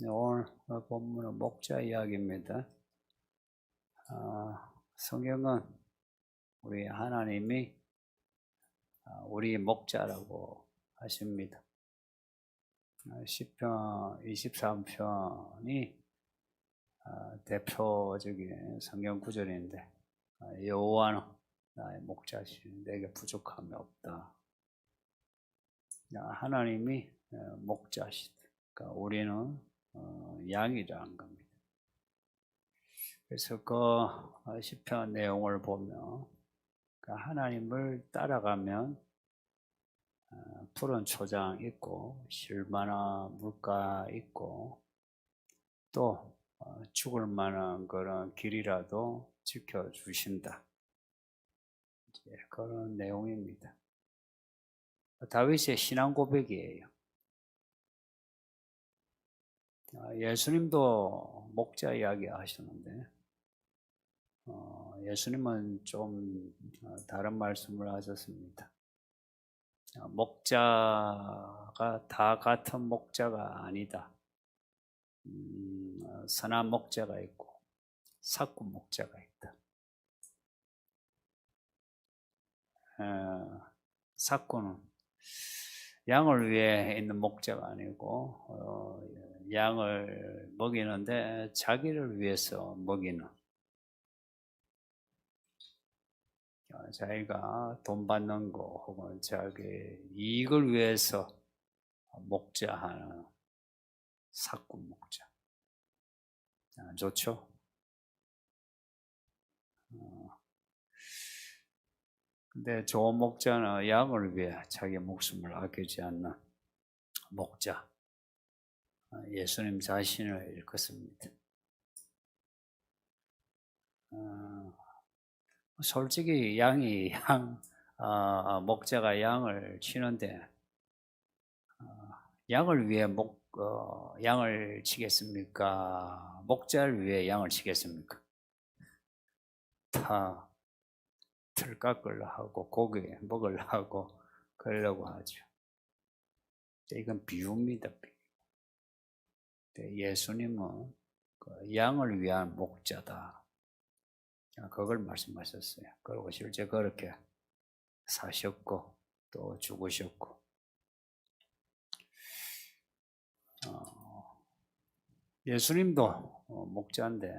오늘 본문은 목자 이야기입니다. 성경은 우리 하나님이 우리 목자라고 하십니다. 시편 23편이 대표적인 성경 구절인데, 여호와는 나의 목자시니 내게 부족함이 없다. 하나님이 목자시다. 그러니까 우리는 양이라는 겁니다. 그래서 그 시편 내용을 보면 하나님을 따라가면 푸른 초장 있고 쉴만한 물가 있고 또 죽을 만한 그런 길이라도 지켜주신다. 그런 내용입니다. 다윗의 신앙 고백이에요. 예수님도 목자 이야기 하셨는데 예수님은 좀 다른 말씀을 하셨습니다. 목자가 다 같은 목자가 아니다. 선한 목자가 있고 삭군 목자가 있다. 삭군은 양을 위해 있는 목자가 아니고 양을 먹이는데 자기를 위해서 먹이는, 자기가 돈 받는 거 혹은 자기 이익을 위해서 목자하는 삭군 목자. 좋죠? 근데 좋은 목자는 양을 위해 자기 목숨을 아끼지 않는 목자, 예수님 자신을 일컫습니다. 솔직히 목자가 양을 치는데 양을 위해 양을 치겠습니까? 목자를 위해 양을 치겠습니까? 다 틀 깎으려 하고 고기 먹으려 하고 그러려고 하죠. 이건 비유입니다. 예수님은 양을 위한 목자다. 그걸 말씀하셨어요. 그리고 실제 그렇게 사셨고 또 죽으셨고, 예수님도 목자인데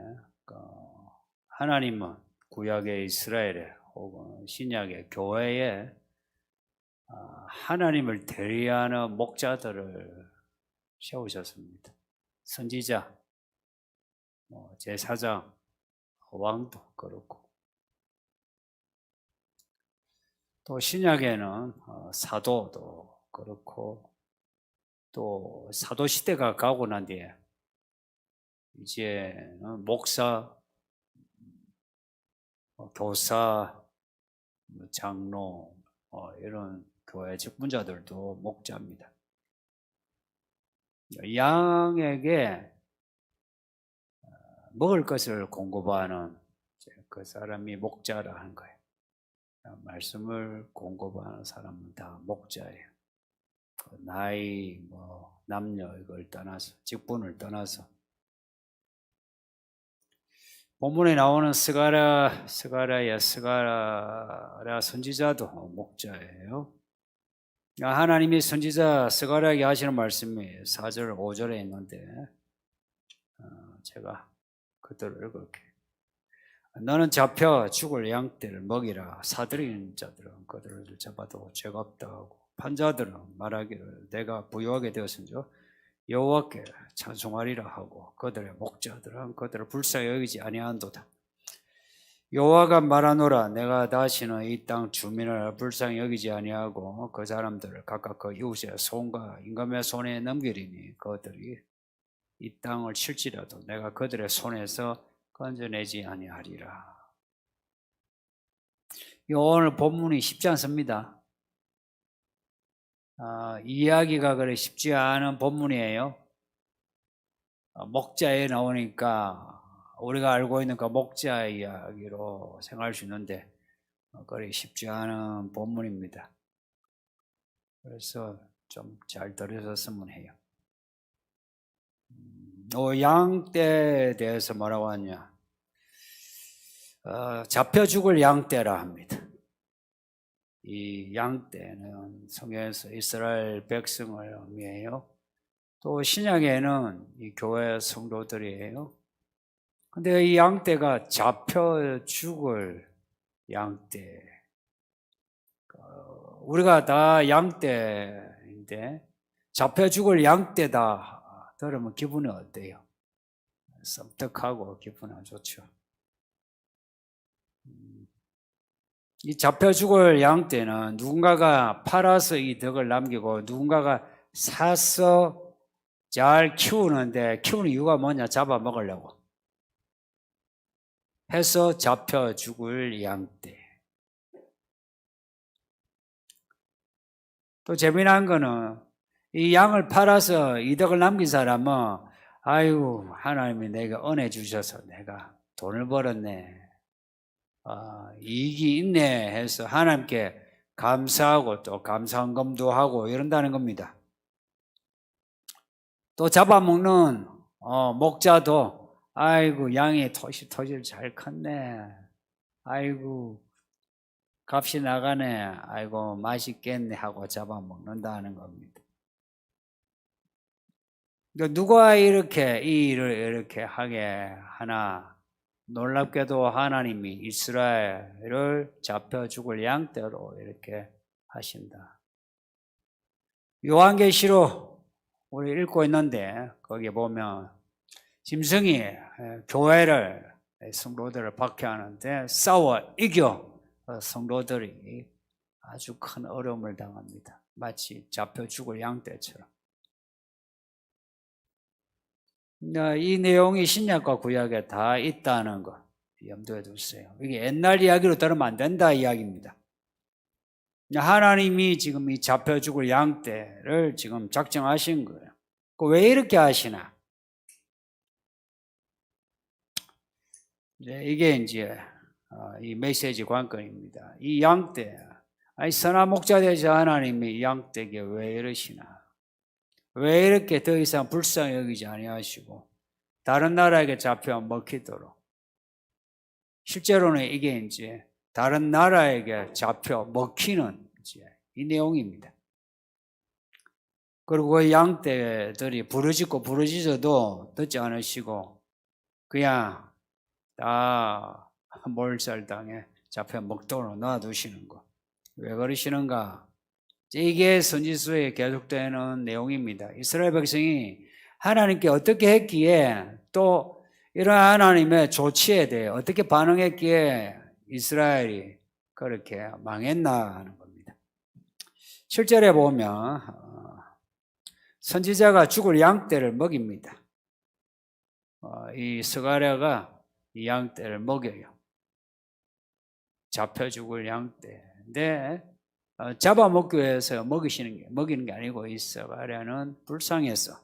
하나님은 구약의 이스라엘에 혹은 신약의 교회에 하나님을 대리하는 목자들을 세우셨습니다. 선지자, 제사장, 왕도 그렇고, 또 신약에는 사도도 그렇고, 또 사도 시대가 가고 난 뒤에 이제는 목사, 교사, 장로 이런 교회 직분자들도 목자입니다. 양에게 먹을 것을 공급하는 그 사람이 목자라 하는 거예요. 말씀을 공급하는 사람은 다 목자예요. 나이, 남녀 이걸 떠나서, 직분을 떠나서. 본문에 나오는 스가랴 선지자도 목자예요. 하나님이 선지자 스가랴에게 하시는 말씀이 4절, 5절에 있는데 제가 그대로 읽을게요. 너는 잡혀 죽을 양떼를 먹이라. 사들이는 자들은 그들을 잡아도 죄가 없다 하고, 판자들은 말하기를 내가 부유하게 되었은즉 여호와께 찬송하리라 하고, 그들의 목자들은 그들을 불쌍히 여기지 아니한도다. 여호와가 말하노라. 내가 다시는 이 땅 주민을 불쌍히 여기지 아니하고 그 사람들을 각각 그 이웃의 손과 임금의 손에 넘기리니 그들이 이 땅을 칠지라도 내가 그들의 손에서 건져내지 아니하리라. 오늘 본문이 쉽지 않습니다. 이야기가 그래 쉽지 않은 본문이에요. 목자에 나오니까 우리가 알고 있는 그 목자 이야기로 생각할 수 있는데 그래 쉽지 않은 본문입니다. 그래서 좀 잘 들으셨으면 해요. 양떼에 대해서 뭐라고 하냐? 잡혀 죽을 양떼라 합니다. 이 양떼는 성경에서 이스라엘 백성을 의미해요. 또 신약에는 이 교회 성도들이에요. 근데 이 양떼가 잡혀 죽을 양떼. 우리가 다 양떼인데 잡혀 죽을 양떼다 들으면 기분이 어때요? 썸뜩하고 기분이 좋죠. 이 잡혀 죽을 양떼는 누군가가 팔아서 이 덕을 남기고 누군가가 사서 잘 키우는데 키우는 이유가 뭐냐? 잡아먹으려고 해서 잡혀 죽을 양떼. 또 재미난 거는 이 양을 팔아서 이득을 남긴 사람은 아이고 하나님이 내게 은혜 주셔서 내가 돈을 벌었네, 이익이 있네 해서 하나님께 감사하고 또 감사헌금도 하고 이런다는 겁니다. 또 잡아먹는 목자도 아이고 양이 토실 잘 컸네, 아이고 값이 나가네, 아이고 맛있겠네 하고 잡아먹는다는 겁니다. 그러니까 누가 이렇게 이 일을 이렇게 하게 하나? 놀랍게도 하나님이 이스라엘을 잡혀 죽을 양떼로 이렇게 하신다. 요한계시록 우리 읽고 있는데 거기에 보면 짐승이 교회를 성도들을 박해하는데 싸워 이겨 성도들이 아주 큰 어려움을 당합니다. 마치 잡혀 죽을 양떼처럼. 이 내용이 신약과 구약에 다 있다는 거 염두에 두세요. 이게 옛날 이야기로 들으면 안 된다 이야기입니다. 하나님이 지금 이 잡혀 죽을 양떼를 지금 작정하신 거예요. 왜 이렇게 하시나? 이게 이제 이 메시지 관건입니다. 이 양떼, 선한 목자 되자 하나님이 이 양떼에게 왜 이러시나? 왜 이렇게 더 이상 불쌍히 여기지 아니하시고 다른 나라에게 잡혀 먹히도록? 실제로는 이게 이제 다른 나라에게 잡혀 먹히는 이제 이 내용입니다. 그리고 그 양떼들이 부르짖고 부르짖어도 듣지 않으시고 그냥 다 몰살당해 잡혀 먹도록 놔두시는 거. 왜 그러시는가? 이게 선지서에 계속되는 내용입니다. 이스라엘 백성이 하나님께 어떻게 했기에 또 이런 하나님의 조치에 대해 어떻게 반응했기에 이스라엘이 그렇게 망했나 하는 겁니다. 7절에 보면 선지자가 죽을 양떼를 먹입니다. 이 스가랴가 이 양떼를 먹여요. 잡혀 죽을 양떼인데 잡아먹기 위해서 먹이는 게 아니고 이 스가랴는 불쌍해서.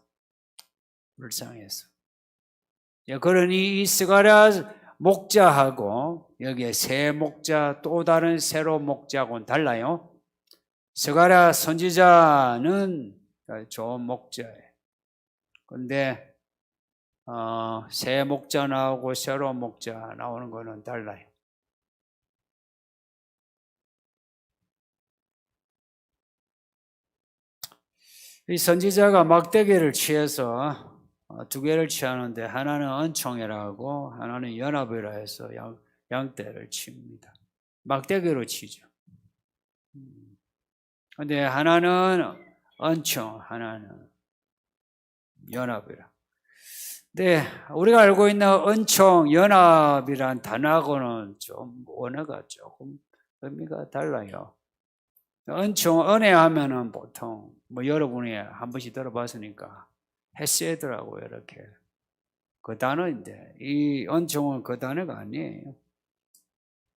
그러니 이 스가랴 목자하고 여기에 새 목자 또 다른 새로 목자하고는 달라요. 스가랴 선지자는 좋은 목자예요. 그런데 새 목자 나오고 새로 목자 나오는 거는 달라요. 이 선지자가 막대기를 취해서 두 개를 취하는데 하나는 은총이라고 하나는 연합이라 해서 양떼를 칩니다. 막대기로 치죠. 그런데 하나는 은총, 하나는 연합이라. 네, 우리가 알고 있는 은총, 연합이란 단어하고는 좀 언어가 조금 의미가 달라요. 은총, 은혜 하면은 보통 여러분이 한 번씩 들어봤으니까 헤세드라고 이렇게 그 단어인데 이 은총은 그 단어가 아니에요.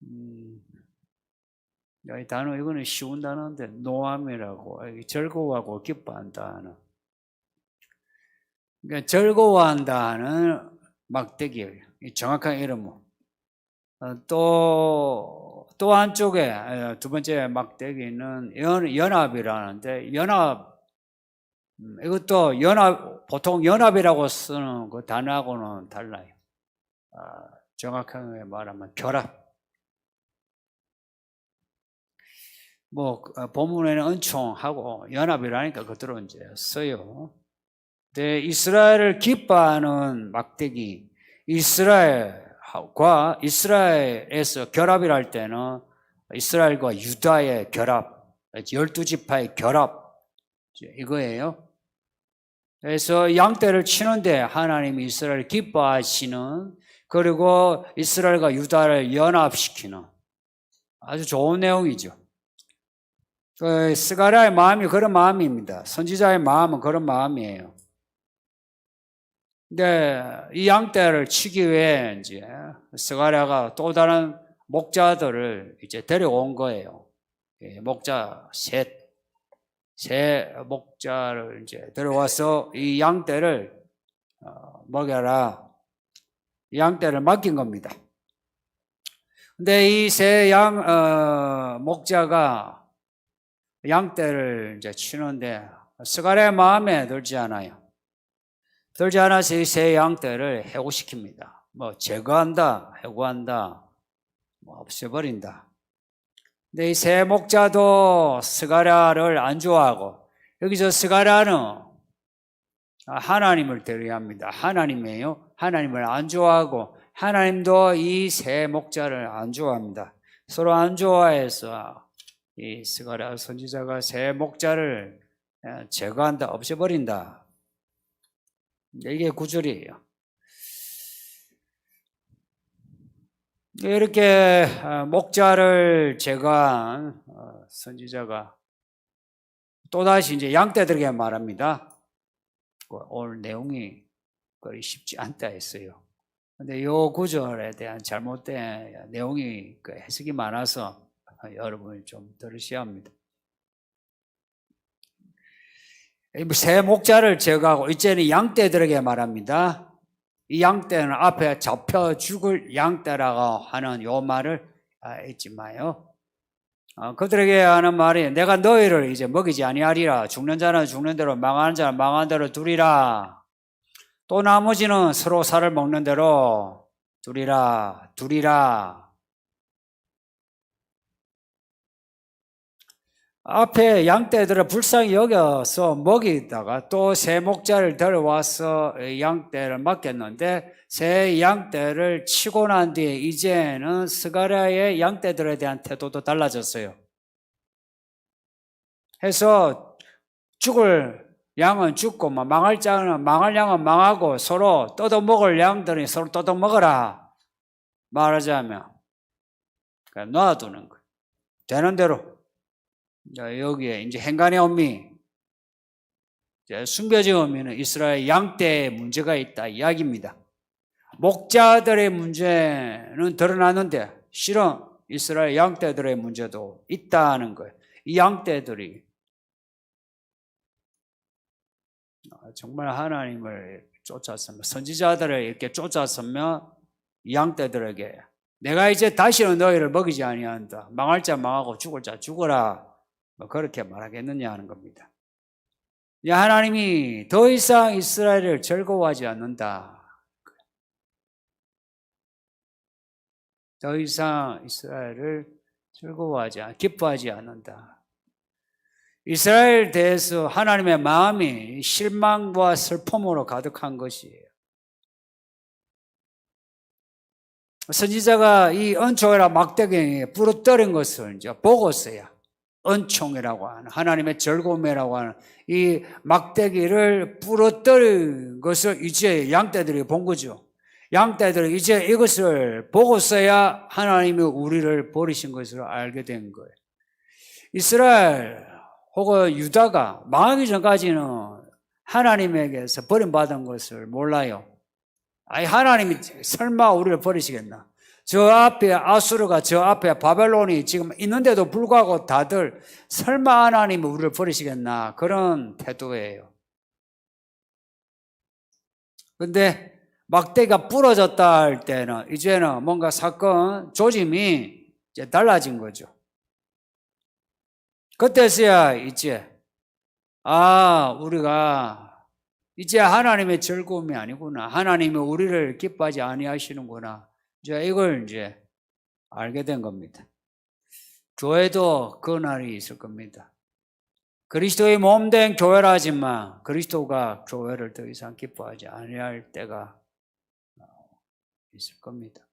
이 단어 이거는 쉬운 단어인데 노함이라고 즐거워하고 기뻐한다는. 그러니까 즐거워한다는 막대기예요. 정확한 이름은. 또 한쪽에 두 번째 막대기는 연합이라는데 연합 이것도 연합 보통 연합이라고 쓰는 그 단어하고는 달라요. 정확하게 말하면 결합. 본문에는 은총하고 연합이라니까 그대로 이제 써요. 근데 이스라엘을 기뻐하는 막대기, 이스라엘에서 결합이라 할 때는 이스라엘과 유다의 결합, 12지파의 결합, 이거예요. 그래서 양떼를 치는데 하나님이 이스라엘을 기뻐하시는, 그리고 이스라엘과 유다를 연합시키는 아주 좋은 내용이죠. 스가랴의 마음이 그런 마음입니다. 선지자의 마음은 그런 마음이에요. 근데 이 양떼를 치기 위해 이제 스가랴가 또 다른 목자들을 이제 데려온 거예요. 목자 세 목자를 이제 데려와서 이 양떼를 먹여라. 이 양떼를 맡긴 겁니다. 근데 이 세 목자가 양떼를 이제 치는데 스가랴의 마음에 들지 않아요. 들지 않아서 이 세 양떼를 해고시킵니다. 제거한다, 해고한다, 없애버린다. 근데 이 세 목자도 스가랴를 안 좋아하고, 여기서 스가랴는 하나님을 대리합니다. 하나님이에요. 하나님을 안 좋아하고, 하나님도 이 세 목자를 안 좋아합니다. 서로 안 좋아해서 이 스가랴 선지자가 세 목자를 제거한다, 없애버린다. 이게 구절이에요. 이렇게 목자를 제거한 선지자가 또다시 이제 양떼들에게 말합니다. 오늘 내용이 거의 쉽지 않다 했어요. 근데 이 구절에 대한 잘못된 내용이 해석이 많아서 여러분이 좀 들으셔야 합니다. 새 목자를 제거하고 이제는 양떼들에게 말합니다. 이 양떼는 앞에 잡혀 죽을 양떼라고 하는 요 말을 잊지 마요. 그들에게 하는 말이 내가 너희를 이제 먹이지 아니하리라. 죽는 자는 죽는 대로, 망하는 자는 망하는 대로 두리라. 또 나머지는 서로 살을 먹는 대로 두리라. 앞에 양떼들을 불쌍히 여겨서 먹이다가 또 새 목자를 데려와서 양떼를 맡겼는데 새 양떼를 치고 난 뒤에 이제는 스가랴의 양떼들에 대한 태도도 달라졌어요. 해서 죽을 양은 죽고 망할 양은 망하고 서로 뜯어먹을 양들이 서로 뜯어먹어라. 말하자면 놔두는 거예요. 되는 대로. 여기에 이제 행간의 의미, 숨겨진 의미는 이스라엘 양떼에 문제가 있다 이야기입니다. 목자들의 문제는 드러나는데 실은 이스라엘 양떼들의 문제도 있다는 거예요. 이 양떼들이 정말 하나님을 쫓았으면, 선지자들을 이렇게 쫓았으면 이 양떼들에게 내가 이제 다시는 너희를 먹이지 아니한다. 망할 자 망하고 죽을 자 죽어라. 그렇게 말하겠느냐 하는 겁니다. 하나님이 더 이상 이스라엘을 즐거워하지 않는다. 더 이상 이스라엘을 기뻐하지 않는다. 이스라엘 대해서 하나님의 마음이 실망과 슬픔으로 가득한 것이에요. 선지자가 이 은총이라 막대기에 부러뜨린 것을 이제 보고서야 은총이라고 하는, 하나님의 즐거움이라고 하는 이 막대기를 부러뜨린 것을 이제 양떼들이 본 거죠. 양떼들이 이제 이것을 보고서야 하나님이 우리를 버리신 것을 알게 된 거예요. 이스라엘 혹은 유다가 망하기 전까지는 하나님에게서 버림받은 것을 몰라요. 하나님이 설마 우리를 버리시겠나? 저 앞에 아수르가, 저 앞에 바벨론이 지금 있는데도 불구하고 다들 설마 하나님이 우리를 버리시겠나? 그런 태도예요. 근데 막대기가 부러졌다 할 때는 이제는 뭔가 사건 조짐이 이제 달라진 거죠. 그때서야 이제 우리가 이제 하나님의 즐거움이 아니구나. 하나님이 우리를 기뻐하지 아니하시는구나. 이제 이걸 이제 알게 된 겁니다. 교회도 그 날이 있을 겁니다. 그리스도의 몸된 교회라 하지만 그리스도가 교회를 더 이상 기뻐하지 아니할 때가 있을 겁니다.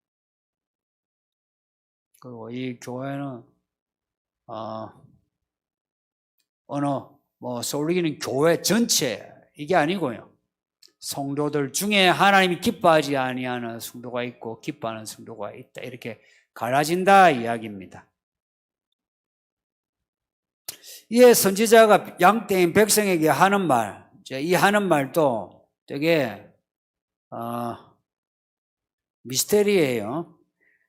그리고 이 교회는 어느 솔리기는 교회 전체 이게 아니고요. 성도들 중에 하나님이 기뻐하지 아니하는 성도가 있고 기뻐하는 성도가 있다. 이렇게 갈라진다 이야기입니다. 이에 선지자가 양떼인 백성에게 하는 말, 이 하는 말도 되게 미스테리예요.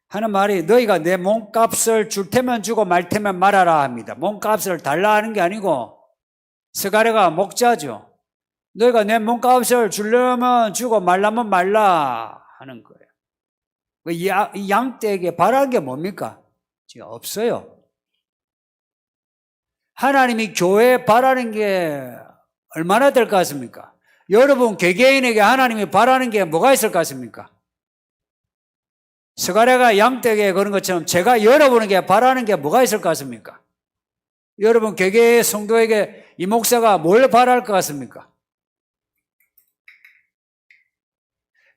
하는 말이 너희가 내 몸값을 줄 테면 주고 말 테면 말아라 합니다. 몸값을 달라 하는 게 아니고 스가랴가 목자죠. 너희가 내 몸값을 주려면 주고 말라면 말라 하는 거예요. 이 양떼에게 바라는 게 뭡니까? 지금 없어요. 하나님이 교회에 바라는 게 얼마나 될 것 같습니까? 여러분 개개인에게 하나님이 바라는 게 뭐가 있을 것 같습니까? 스가랴가 양떼에게 그런 것처럼 제가 여러분에게 바라는 게 뭐가 있을 것 같습니까? 여러분 개개의 성도에게 이 목사가 뭘 바랄 것 같습니까?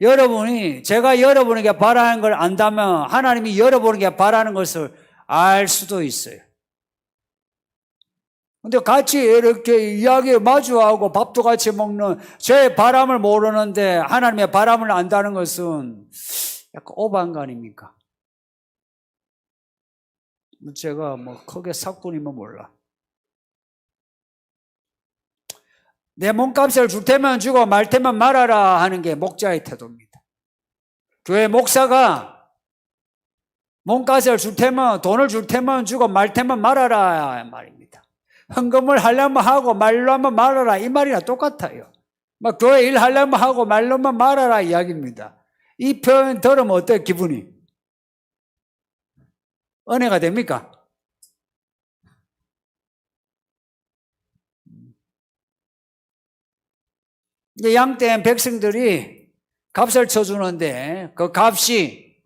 여러분이 제가 여러분에게 바라는 걸 안다면 하나님이 여러분에게 바라는 것을 알 수도 있어요. 근데 같이 이렇게 이야기 마주하고 밥도 같이 먹는 제 바람을 모르는데 하나님의 바람을 안다는 것은 약간 오버한 거 아닙니까? 제가 크게 사꾼이면 몰라. 내 몸값을 줄 테면 주고 말 테면 말아라 하는 게 목자의 태도입니다. 교회 목사가 몸값을 줄 테면 돈을 줄 테면 주고 말 테면 말아라 말입니다. 헌금을 하려면 하고 말로 하면 말아라 이 말이랑 똑같아요. 교회 일 하려면 하고 말로만 말아라 이야기입니다. 이 표현 들으면 어때요 기분이? 은혜가 됩니까? 양떼인 백성들이 값을 쳐주는데 그 값이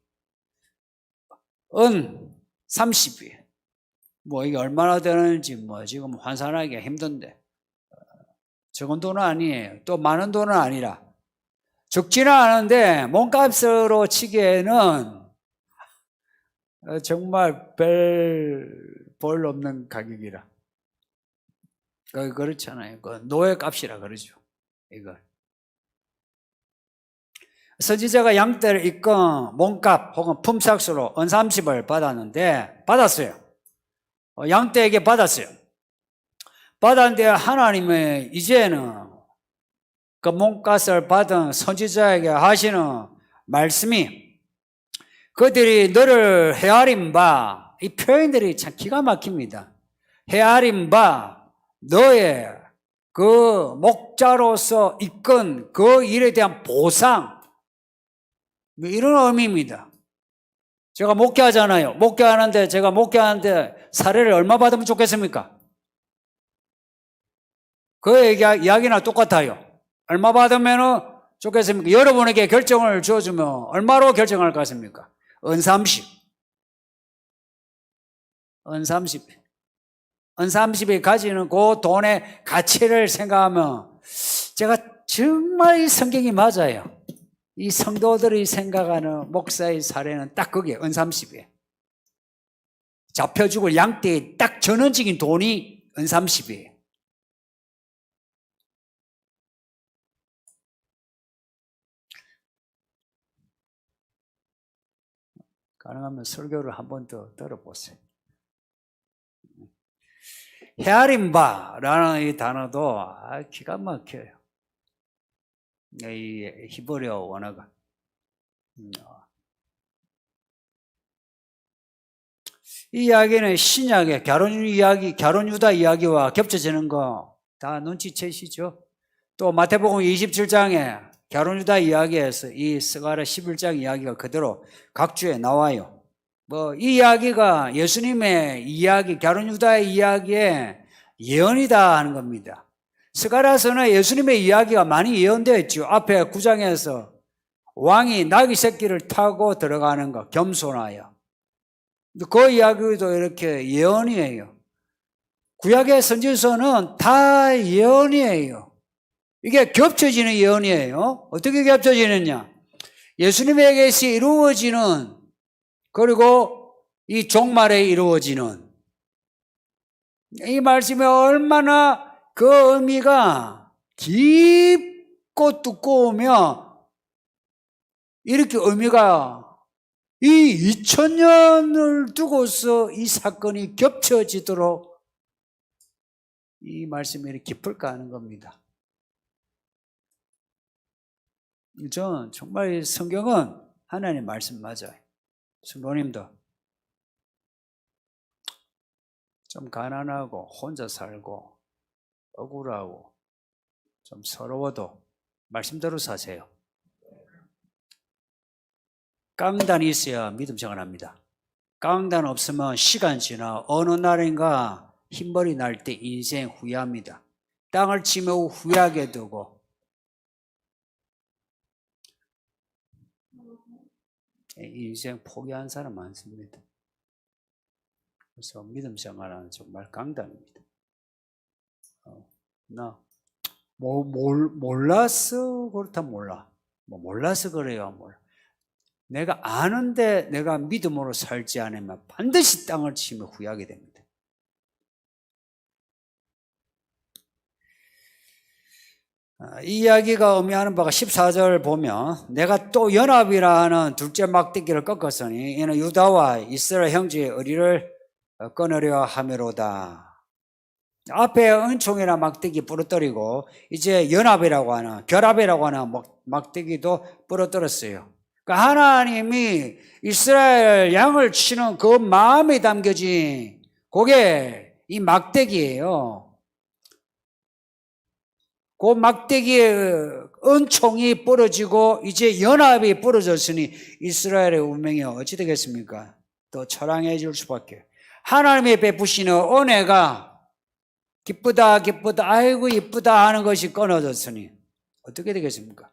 은 30이 이게 얼마나 되는지 지금 환산하기가 힘든데 적은 돈은 아니에요. 또 많은 돈은 아니라 적지는 않은데 몸값으로 치기에는 정말 별 없는 가격이라 그렇잖아요. 그 노예값이라 그러죠. 이걸 선지자가 양떼를 입건 몸값 혹은 품삯으로 은 30을 받았어요. 양떼에게 받았어요. 받았는데 하나님은 이제는 그 몸값을 받은 선지자에게 하시는 말씀이 그들이 너를 헤아린 바, 이 표현들이 참 기가 막힙니다. 헤아린 바 너의 그 목자로서 이끈 그 일에 대한 보상 이런 의미입니다. 제가 목회하잖아요. 제가 목회하는데 사례를 얼마 받으면 좋겠습니까? 그 이야기나 똑같아요. 얼마 받으면 좋겠습니까? 여러분에게 결정을 주어주면 얼마로 결정할 것 같습니까? 은 30. 은 30. 은 30이 가지는 그 돈의 가치를 생각하면 제가 정말 이 성경이 맞아요. 이 성도들이 생각하는 목사의 사례는 딱 그게 은 30이에요. 잡혀 죽을 양떼의 딱 전원적인 돈이 은 30이에요. 가능하면 설교를 한 번 더 들어보세요. 헤아린 바라는 이 단어도 기가 막혀요. 이 히브리어 원어가. 이 이야기는 신약의 결혼 유다 이야기와 겹쳐지는 거 다 눈치채시죠? 또 마태복음 27장에 결혼 유다 이야기에서 이 스가랴 11장 이야기가 그대로 각주에 나와요. 이 이야기가 예수님의 이야기, 결혼 유다의 이야기의 예언이다 하는 겁니다. 스가랴서는 예수님의 이야기가 많이 예언되어 있죠. 앞에 9장에서 왕이 나귀 새끼를 타고 들어가는 거, 겸손하여. 그 이야기도 이렇게 예언이에요. 구약의 선지서는 다 예언이에요. 이게 겹쳐지는 예언이에요. 어떻게 겹쳐지느냐? 예수님에게서 이루어지는, 그리고 이 종말에 이루어지는 이 말씀이 얼마나 그 의미가 깊고 두꺼우며 이렇게 의미가 이 2000년을 두고서 이 사건이 겹쳐지도록 이 말씀이 이렇게 깊을까 하는 겁니다. 저는 정말 성경은 하나님의 말씀 맞아요. 성도님도 좀 가난하고 혼자 살고 억울하고 좀 서러워도 말씀대로 사세요. 깡단이 있어야 믿음 생활합니다. 깡단 없으면 시간 지나 어느 날인가 흰머리 날 때 인생 후회합니다. 땅을 치며 후회하게 되고 인생 포기한 사람 많습니다. 그래서 믿음 생활은 정말 강단입니다. 나 몰라서 그렇다 몰라. 몰라서 그래요. 몰라. 내가 아는데 내가 믿음으로 살지 않으면 반드시 땅을 치며 후회하게 됩니다. 이 이야기가 의미하는 바가 14절 보면 내가 또 연합이라 는 둘째 막대기를 꺾었으니 이는 유다와 이스라엘 형제의 의리를 끊으려 함이로다. 앞에 은총이나 막대기 부러뜨리고 이제 연합이라고 하는 결합이라고 하는 막대기도 부러뜨렸어요. 그러니까 하나님이 이스라엘 양을 치는 그 마음이 담겨진 그게 이 막대기예요. 그 막대기의 은총이 부러지고 이제 연합이 부러졌으니 이스라엘의 운명이 어찌 되겠습니까? 더 처량해질 수밖에. 하나님의 베푸시는 은혜가 기쁘다 기쁘다 아이고 이쁘다 하는 것이 끊어졌으니 어떻게 되겠습니까?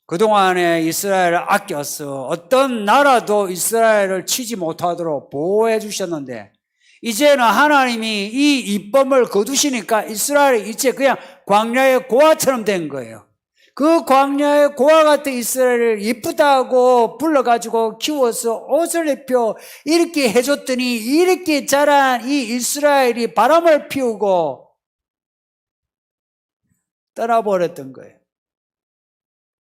그동안에 이스라엘을 아껴서 어떤 나라도 이스라엘을 치지 못하도록 보호해 주셨는데 이제는 하나님이 이 이쁨을 거두시니까 이스라엘이 이제 그냥 광야의 고아처럼 된 거예요. 그 광야의 고아 같은 이스라엘을 이쁘다고 불러가지고 키워서 옷을 입혀 이렇게 해줬더니 이렇게 자란 이 이스라엘이 바람을 피우고 떠나버렸던 거예요.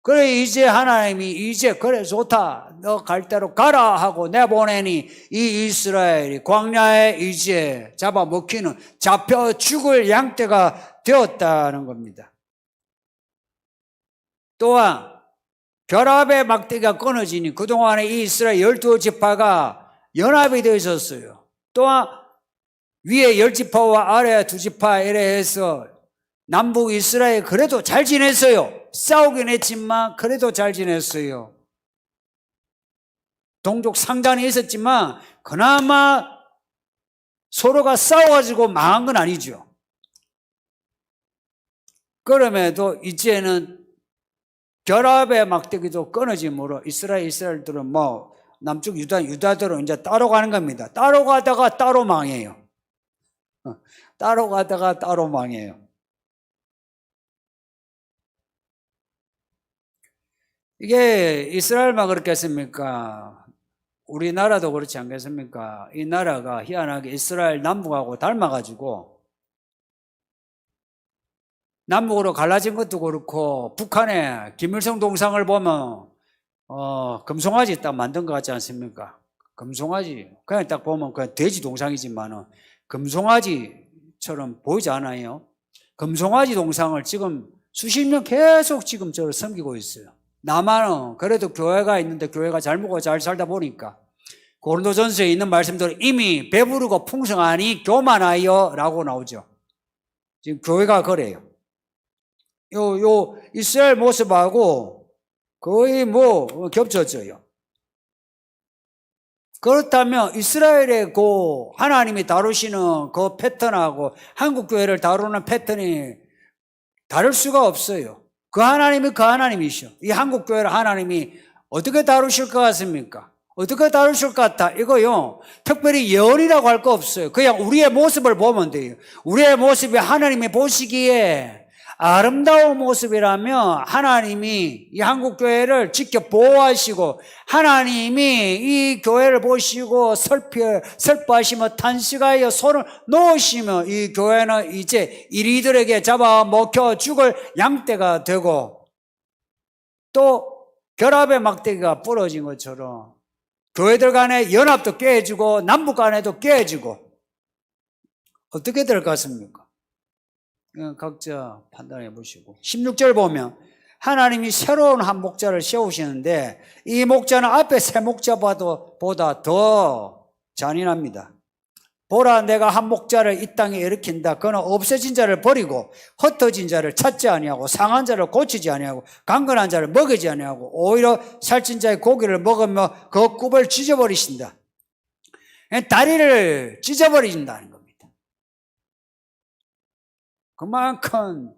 그래 이제 하나님이 이제 그래 좋다 너 갈 대로 가라 하고 내보내니 이 이스라엘이 광야에 이제 잡아먹히는 잡혀 죽을 양떼가 되었다는 겁니다. 또한 결합의 막대기가 끊어지니 그동안에 이 이스라엘 12지파가 연합이 되어 있었어요. 또한 위에 10지파와 아래 2지파 이래 해서 남북 이스라엘 그래도 잘 지냈어요. 싸우긴 했지만 그래도 잘 지냈어요. 동족 상단이 있었지만 그나마 서로가 싸워가지고 망한 건 아니죠. 그럼에도 이제는 결합의 막대기도 끊어짐으로 이스라엘들은 남쪽 유다들은 이제 따로 가는 겁니다. 따로 가다가 따로 망해요. 따로 가다가 따로 망해요. 이게 이스라엘만 그렇겠습니까? 우리나라도 그렇지 않겠습니까? 이 나라가 희한하게 이스라엘 남북하고 닮아가지고 남북으로 갈라진 것도 그렇고 북한의 김일성 동상을 보면 금송아지 딱 만든 것 같지 않습니까? 금송아지 그냥 딱 보면 그냥 돼지 동상이지만은 금송아지처럼 보이지 않아요? 금송아지 동상을 지금 수십 년 계속 지금 저를 섬기고 있어요. 남한은 그래도 교회가 있는데 교회가 잘 먹고 잘 살다 보니까 고린도전서에 있는 말씀대로 이미 배부르고 풍성하니 교만하여 라고 나오죠. 지금 교회가 그래요. 요 이스라엘 모습하고 거의 겹쳐져요. 그렇다면 이스라엘의 그 하나님이 다루시는 그 패턴하고 한국 교회를 다루는 패턴이 다를 수가 없어요. 그 하나님이 그 하나님이셔. 이 한국 교회를 하나님이 어떻게 다루실 것 같습니까? 어떻게 다루실 것 같아? 이거요, 특별히 예언이라고 할 거 없어요. 그냥 우리의 모습을 보면 돼요. 우리의 모습이 하나님이 보시기에 아름다운 모습이라면 하나님이 이 한국교회를 직접 보호하시고 하나님이 이 교회를 보시고 슬퍼하시며 탄식하여 손을 놓으시면 이 교회는 이제 이리들에게 잡아먹혀 죽을 양떼가 되고, 또 결합의 막대기가 부러진 것처럼 교회들 간의 연합도 깨지고 남북 간에도 깨지고 어떻게 될 것 같습니까? 각자 판단해 보시고 16절 보면 하나님이 새로운 한 목자를 세우시는데 이 목자는 앞에 세 목자보다 더 잔인합니다. 보라, 내가 한 목자를 이 땅에 일으킨다. 그는 없어진 자를 버리고 흩어진 자를 찾지 아니하고 상한 자를 고치지 아니하고 강건한 자를 먹이지 아니하고 오히려 살찐 자의 고기를 먹으며 그 굽을 찢어버리신다. 다리를 찢어버리신다는 겁니다. 그만큼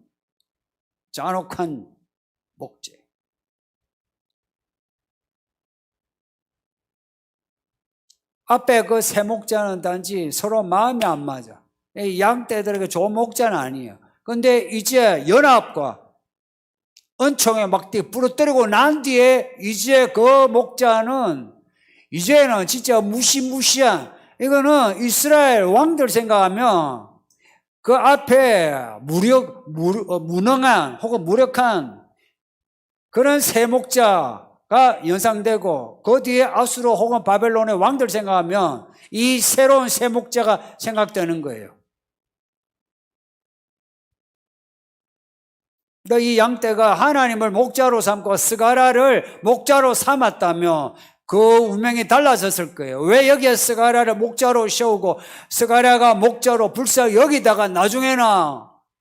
잔혹한 목재. 앞에 그 세 목자는 단지 서로 마음이 안 맞아. 양떼들에게 좋은 목자는 아니에요. 그런데 이제 연합과 은총의 막대기 부러뜨리고 난 뒤에 이제 그 목자는 이제는 진짜 무시무시한, 이거는 이스라엘 왕들 생각하면 그 앞에 무능한 혹은 무력한 그런 세 목자가 연상되고 그 뒤에 아수르 혹은 바벨론의 왕들 생각하면 이 새로운 세 목자가 생각되는 거예요. 그러니까 이 양떼가 하나님을 목자로 삼고 스가랴를 목자로 삼았다며 그 운명이 달라졌을 거예요. 왜 여기에 스가랴를 목자로 세우고 스가랴가 목자로 불쌍히 여기다가 나중에는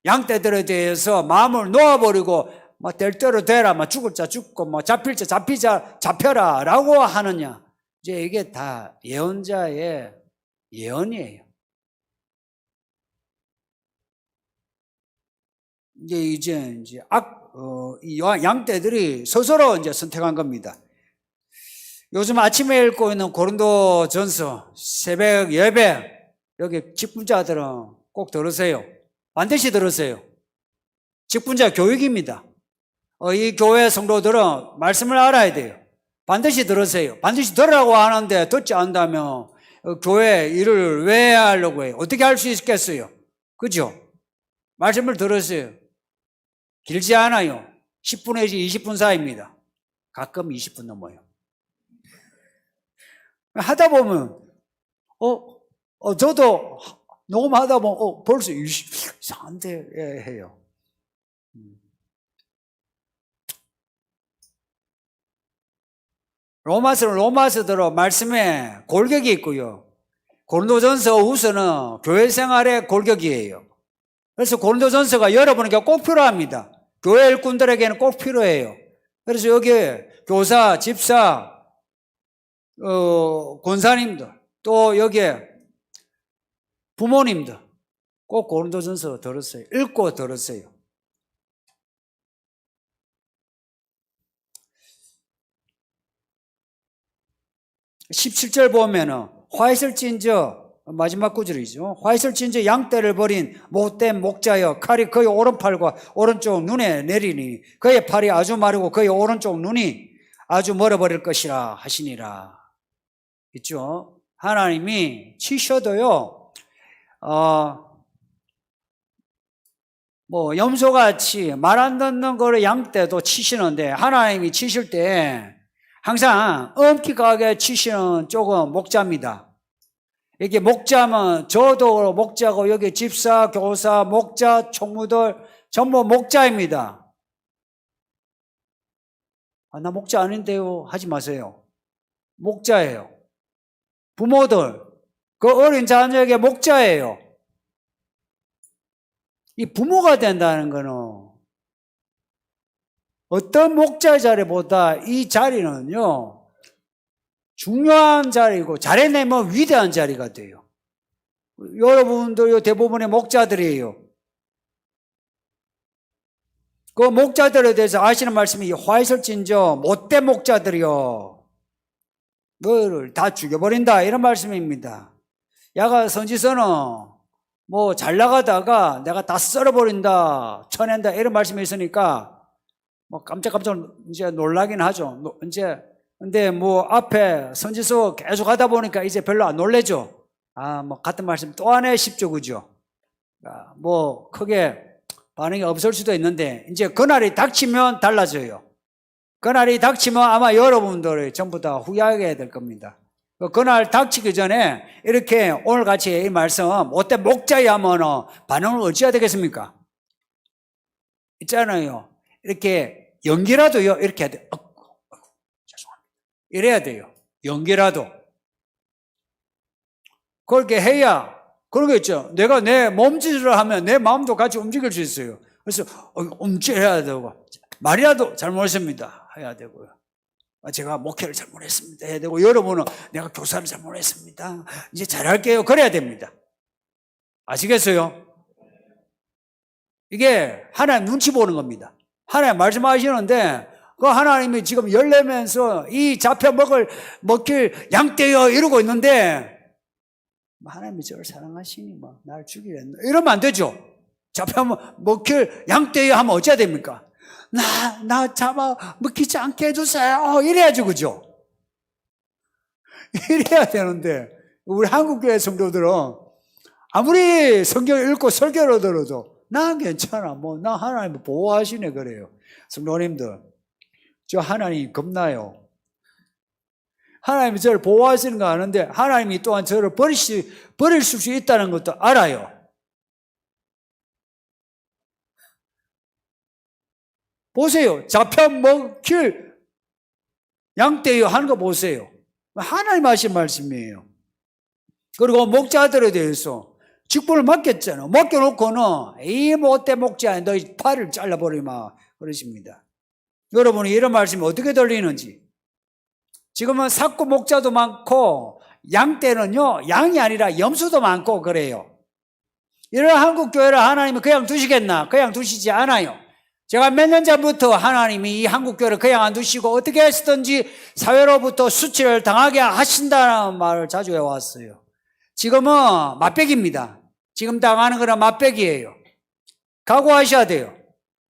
양떼들에 대해서 마음을 놓아버리고 될 대로 되라, 죽을 자 죽고 잡힐 자 잡혀라 라고 하느냐. 이제 이게 다 예언자의 예언이에요. 이제 이 양떼들이 스스로 이제 선택한 겁니다. 요즘 아침에 읽고 있는 고린도전서 새벽 예배, 여기 직분자들은 꼭 들으세요. 반드시 들으세요. 직분자 교육입니다. 이 교회 성도들은 말씀을 알아야 돼요. 반드시 들으세요. 반드시 들으라고 하는데 듣지 않는다면 교회 일을 왜 하려고 해요? 어떻게 할 수 있겠어요? 그죠? 말씀을 들으세요. 길지 않아요. 10분 내지 20분 사이입니다. 가끔 20분 넘어요. 하다 보면 저도 녹음하다 보면 벌써 이상한데 해요. 로마서는 로마서대로 말씀에 골격이 있고요. 고린도전서 우서는 교회 생활의 골격이에요. 그래서 고린도전서가 여러분에게 꼭 필요합니다. 교회 일꾼들에게는 꼭 필요해요. 그래서 여기 교사, 집사, 권사님들, 또 여기에 부모님들 꼭 고린도전서 들었어요. 읽고 들었어요. (17절) 보면은 화이슬진저, 마지막 구절이죠. 화이슬진저 양떼를 버린 못된 목자여, 칼이 그의 오른팔과 오른쪽 눈에 내리니 그의 팔이 아주 마르고 그의 오른쪽 눈이 아주 멀어버릴 것이라 하시니라. 있죠. 하나님이 치셔도요, 염소같이 말 안 듣는 거를 양떼도 치시는데 하나님이 치실 때 항상 엄격하게 치시는 쪽은 목자입니다. 이게 목자면 저도 목자고 여기 집사, 교사, 목자, 총무들 전부 목자입니다. 나 목자 아닌데요 하지 마세요. 목자예요. 부모들, 그 어린 자녀에게 목자예요. 이 부모가 된다는 거는 어떤 목자 자리보다 이 자리는요, 중요한 자리고 잘해내면 위대한 자리가 돼요. 여러분들 대부분의 목자들이에요. 그 목자들에 대해서 아시는 말씀이 화이설진저 못된 목자들이요, 너를 다 죽여버린다, 이런 말씀입니다. 야가 선지서는 뭐 잘 나가다가 내가 다 썰어버린다, 쳐낸다, 이런 말씀이 있으니까 뭐 깜짝깜짝 이제 놀라긴 하죠. 이제 근데 뭐 앞에 선지서 계속 하다 보니까 이제 별로 안 놀래죠. 뭐 같은 말씀 또 하네 싶죠, 그죠? 뭐 크게 반응이 없을 수도 있는데 이제 그날이 닥치면 달라져요. 그날이 닥치면 아마 여러분들이 전부 다 후회하게 될 겁니다. 그날 닥치기 전에 이렇게 오늘같이 이 말씀 어때 목자야 하면 반응을 어찌해야 되겠습니까? 있잖아요. 이렇게 연기라도요, 이렇게 해야 돼요. 죄송합니다. 이래야 돼요. 연기라도. 그렇게 해야, 그러겠죠. 내가 내 몸짓을 하면 내 마음도 같이 움직일 수 있어요. 그래서 움찔해야 되고, 말이라도 잘못했습니다 해야 되고요. 제가 목회를 잘못했습니다 해야 되고, 여러분은 내가 교사를 잘못했습니다, 이제 잘할게요, 그래야 됩니다. 아시겠어요? 이게 하나님 눈치 보는 겁니다. 하나님 말씀하시는데 그 하나님이 지금 열내면서 이 잡혀 먹힐 양떼여 이러고 있는데 하나님이 저를 사랑하시니 뭐 날 죽이랬나 이러면 안 되죠. 잡혀 먹힐 양떼여 하면 어찌해야 됩니까? 나 잡아 먹히지 않게 해주세요, 이래야죠, 그죠? 이래야 되는데 우리 한국교회 성도들은 아무리 성경을 읽고 설교를 들어도 난 괜찮아, 뭐 나 하나님 보호하시네 그래요. 성도님들, 저 하나님 겁나요. 하나님이 저를 보호하시는 거 아는데 하나님이 또한 저를 버릴 수 있다는 것도 알아요. 보세요. 잡혀 먹힐 양떼여 하는 거 보세요. 하나님 하신 말씀이에요. 그리고 목자들에 대해서 직분을 맡겼잖아. 맡겨놓고는 이 못돼 목자야, 너희 팔을 잘라버리마 그러십니다. 여러분이 이런 말씀이 어떻게 들리는지. 지금은 삭구 목자도 많고 양떼는요, 양이 아니라 염소도 많고 그래요. 이런 한국교회를 하나님이 그냥 두시겠나? 그냥 두시지 않아요. 제가 몇 년 전부터 하나님이 이 한국교회를 그냥 안 두시고 어떻게 했든지 사회로부터 수치를 당하게 하신다는 말을 자주 해왔어요. 지금은 맛배기입니다. 지금 당하는 거는 맛배기예요. 각오하셔야 돼요.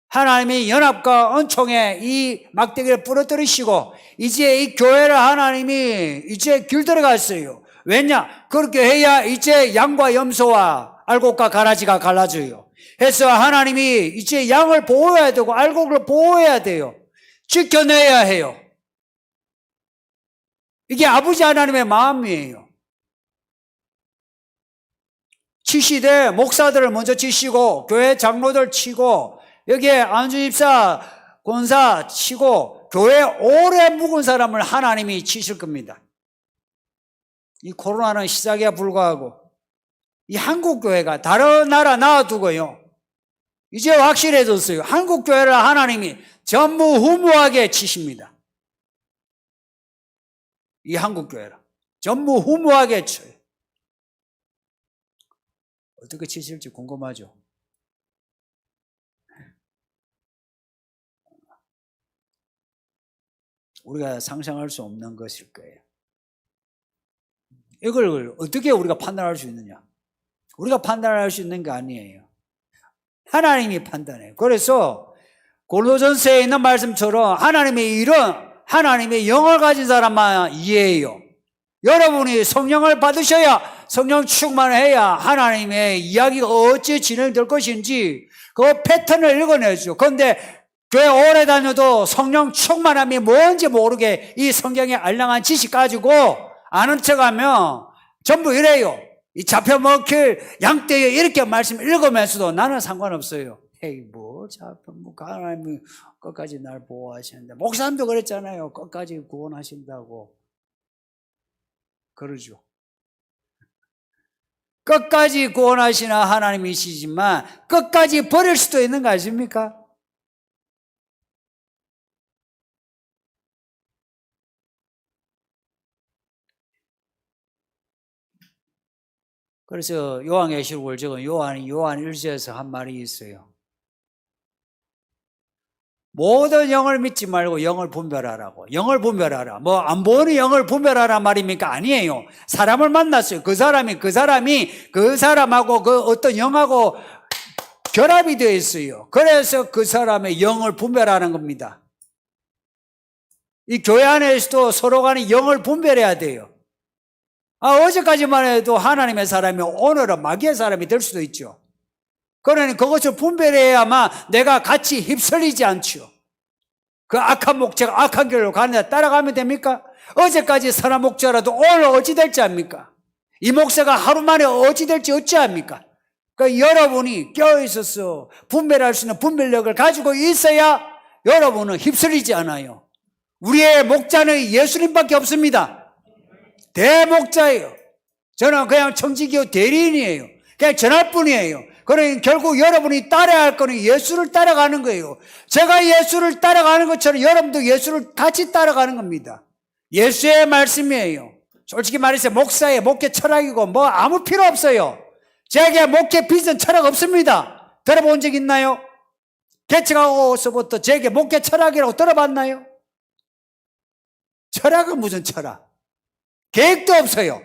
하나님이 연합과 은총에 이 막대기를 부러뜨리시고 이제 이 교회를 하나님이 이제 길들여갔어요. 왜냐? 그렇게 해야 이제 양과 염소와 알곡과 가라지가 갈라져요. 해서 하나님이 이제 양을 보호해야 되고 알곡을 보호해야 돼요. 지켜내야 해요. 이게 아버지 하나님의 마음이에요. 치시되 목사들을 먼저 치시고 교회 장로들 치고 여기에 안주집사 권사 치고 교회 오래 묵은 사람을 하나님이 치실 겁니다. 이 코로나는 시작에 불과하고 이 한국교회가 다른 나라 놔두고요, 이제 확실해졌어요. 한국교회를 하나님이 전무후무하게 치십니다. 이 한국교회를 전무후무하게 쳐요. 어떻게 치실지 궁금하죠? 우리가 상상할 수 없는 것일 거예요. 이걸 어떻게 우리가 판단할 수 있느냐? 우리가 판단할 수 있는 게 아니에요. 하나님이 판단해요. 그래서 고린도전서에 있는 말씀처럼 하나님의 일은 하나님의 영을 가진 사람만 이해해요. 여러분이 성령을 받으셔야, 성령 충만해야 하나님의 이야기가 어찌 진행될 것인지 그 패턴을 읽어내죠. 그런데 교회 오래 다녀도 성령 충만함이 뭔지 모르게 이 성경의 알량한 지식 가지고 아는 척하면 전부 이래요. 이 잡혀 먹힐 양떼여 이렇게 말씀 읽으면서도 나는 상관없어요. 에이 뭐 잡혀 먹고 하나님이 끝까지 날 보호하시는데, 목사님도 그랬잖아요. 끝까지 구원하신다고. 그러죠. 끝까지 구원하시는 하나님이시지만 끝까지 버릴 수도 있는 거 아십니까? 그래서 요한계시록을 적은 요한 1서에서 한 말이 있어요. 모든 영을 믿지 말고 영을 분별하라고. 영을 분별하라. 뭐 안 보는 영을 분별하라 말입니까? 아니에요. 사람을 만났어요. 그 사람이 그 사람하고 그 어떤 영하고 결합이 되어 있어요. 그래서 그 사람의 영을 분별하는 겁니다. 이 교회 안에서도 서로 간에 영을 분별해야 돼요. 어제까지만 해도 하나님의 사람이 오늘은 마귀의 사람이 될 수도 있죠. 그러니 그것을 분별해야만 내가 같이 휩쓸리지 않죠. 그 악한 목자가 악한 길로 가는데 따라가면 됩니까? 어제까지 선한 목자라도 오늘 어찌 될지 압니까? 이 목사가 하루 만에 어찌 될지 어찌 압니까? 여러분이 껴있어서 분별할 수 있는 분별력을 가지고 있어야 여러분은 휩쓸리지 않아요. 우리의 목자는 예수님밖에 없습니다. 대목자예요. 저는 그냥 청지기호 대리인이에요. 그냥 전할 뿐이에요. 그러니 결국 여러분이 따라야 할 거는 예수를 따라가는 거예요. 제가 예수를 따라가는 것처럼 여러분도 예수를 같이 따라가는 겁니다. 예수의 말씀이에요. 솔직히 말해서 목사의 목회 철학이고 뭐 아무 필요 없어요. 제게 목회 비전 철학 없습니다. 들어본 적 있나요? 개척하고서부터 제게 목회 철학이라고 들어봤나요? 철학은 무슨 철학? 계획도 없어요.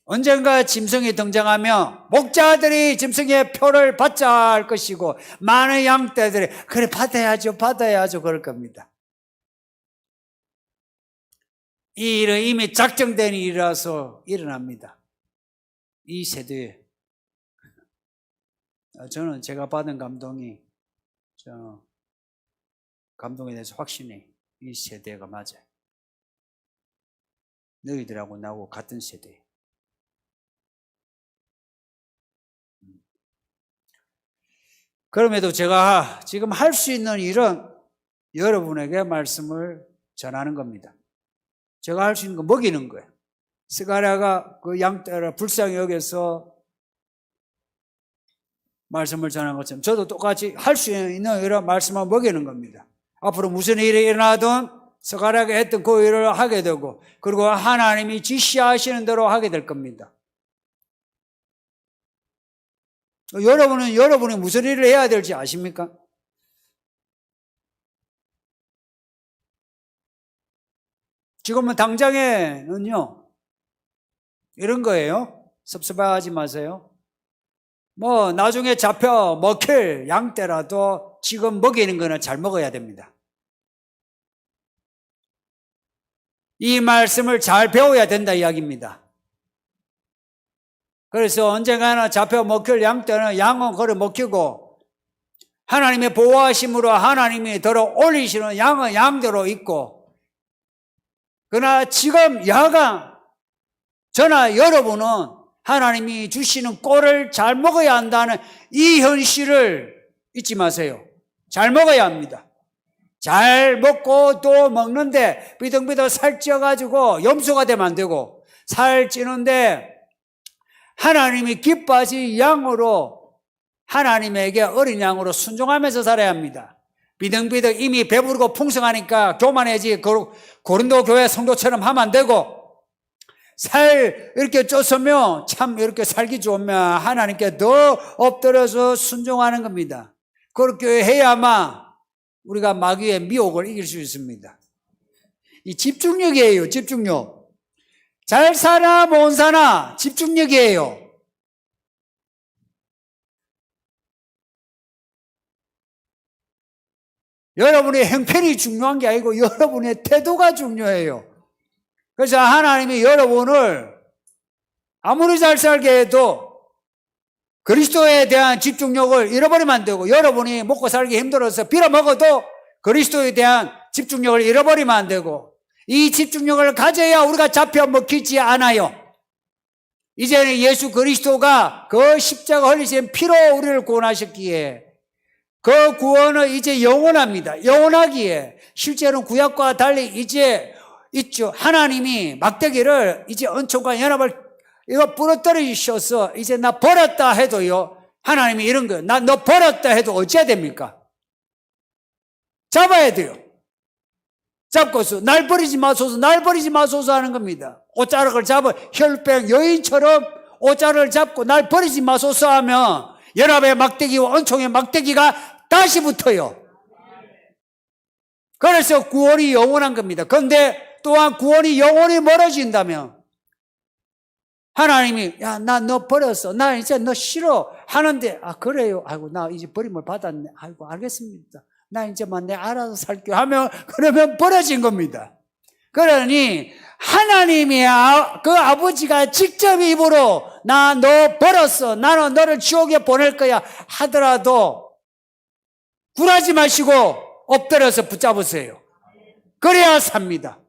언젠가 짐승이 등장하며 목자들이 짐승의 표를 받자 할 것이고 많은 양떼들이 그래 받아야죠 그럴 겁니다. 이 일은 이미 작정된 일이라서 일어납니다. 이 세대에 저는 제가 받은 감동에 대해서 확신해. 이 세대가 맞아요. 너희들하고 나하고 같은 세대. 그럼에도 제가 지금 할 수 있는 일은 여러분에게 말씀을 전하는 겁니다. 제가 할 수 있는 건 먹이는 거예요. 스가랴가 그 양떼를 불쌍히 여겨서 말씀을 전한 것처럼 저도 똑같이 할 수 있는 이런 말씀을 먹이는 겁니다. 앞으로 무슨 일이 일어나든 스가랴가 했던 그 일을 하게 되고 그리고 하나님이 지시하시는 대로 하게 될 겁니다. 여러분이 무슨 일을 해야 될지 아십니까? 지금은 당장에는요, 이런 거예요. 섭섭해하지 마세요. 뭐, 나중에 잡혀 먹힐 양떼라도 지금 먹이는 거는 잘 먹어야 됩니다. 이 말씀을 잘 배워야 된다 이야기입니다. 그래서 언젠가는 잡혀 먹힐 양떼는 양은 걸어 먹히고 하나님의 보호하심으로 하나님이 들어 올리시는 양은 양대로 있고 그러나 지금 야가 저나 여러분은 하나님이 주시는 꼴을 잘 먹어야 한다는 이 현실을 잊지 마세요. 잘 먹어야 합니다. 잘 먹고 또 먹는데 비등비등 살쪄가지고 염소가 되면 안 되고 살찌는데 하나님이 기뻐하신 양으로 하나님에게 어린 양으로 순종하면서 살아야 합니다. 비등비등 이미 배부르고 풍성하니까 교만해지 고린도 교회 성도처럼 하면 안 되고 살 이렇게 쪘으면 참 이렇게 살기 좋으면 하나님께 더 엎드려서 순종하는 겁니다. 그렇게 해야만 우리가 마귀의 미혹을 이길 수 있습니다. 이 집중력이에요. 집중력. 잘 사나 못 사나 집중력이에요. 여러분의 형편이 중요한 게 아니고 여러분의 태도가 중요해요. 그래서 하나님이 여러분을 아무리 잘 살게 해도 그리스도에 대한 집중력을 잃어버리면 안 되고 여러분이 먹고 살기 힘들어서 빌어먹어도 그리스도에 대한 집중력을 잃어버리면 안 되고 이 집중력을 가져야 우리가 잡혀 먹히지 않아요. 이제는 예수 그리스도가 그 십자가 흘리신 피로 우리를 구원하셨기에 그 구원은 이제 영원합니다. 영원하기에 실제로는 구약과 달리 이제 있죠. 하나님이 막대기를 이제 은총과 연합을 이거 부러뜨리셔서 이제 나 버렸다 해도요. 하나님이 이런 거예요. 나 너 버렸다 해도 어찌해야 됩니까? 잡아야 돼요. 잡고서 날 버리지 마소서, 날 버리지 마소서 하는 겁니다. 옷자락을 잡아 혈병 여인처럼 옷자락을 잡고 날 버리지 마소서 하면 연합의 막대기와 은총의 막대기가 다시 붙어요. 그래서 구원이 영원한 겁니다. 그런데 또한 구원이 영원히 멀어진다면 하나님이 야, 나 너 버렸어. 나 이제 너 싫어. 하는데 아 그래요. 아이고 나 이제 버림을 받았네. 아이고 알겠습니다. 나 이제만 내 알아서 살게 하면 그러면 버려진 겁니다. 그러니 하나님이 그 아버지가 직접 입으로 나 너 버렸어. 나는 너를 지옥에 보낼 거야 하더라도 굴하지 마시고 엎드려서 붙잡으세요. 그래야 삽니다.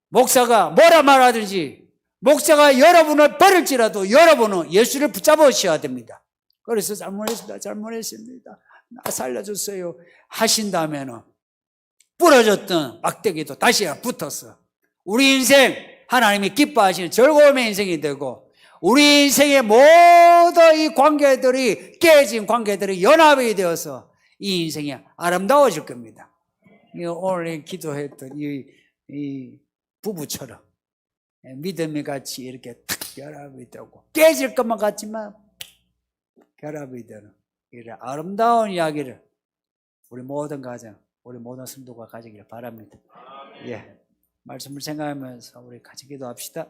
목사가 뭐라 말하든지 목사가 여러분을 버릴지라도 여러분은 예수를 붙잡으셔야 됩니다. 그래서 잘못했습니다. 나 살려주세요 하신다면 부러졌던 막대기도 다시 붙어서 우리 인생 하나님이 기뻐하시는 즐거움의 인생이 되고 우리 인생의 모든 이 관계들이 깨진 관계들이 연합이 되어서 이 인생이 아름다워질 겁니다. 오늘 기도했던 이 부부처럼 믿음이 같이 이렇게 탁 결합이 되고 깨질 것만 같지만 결합이 되는 이런 아름다운 이야기를 우리 모든 가정, 우리 모든 성도가 가지기를 바랍니다. 예, 말씀을 생각하면서 우리 같이 기도합시다.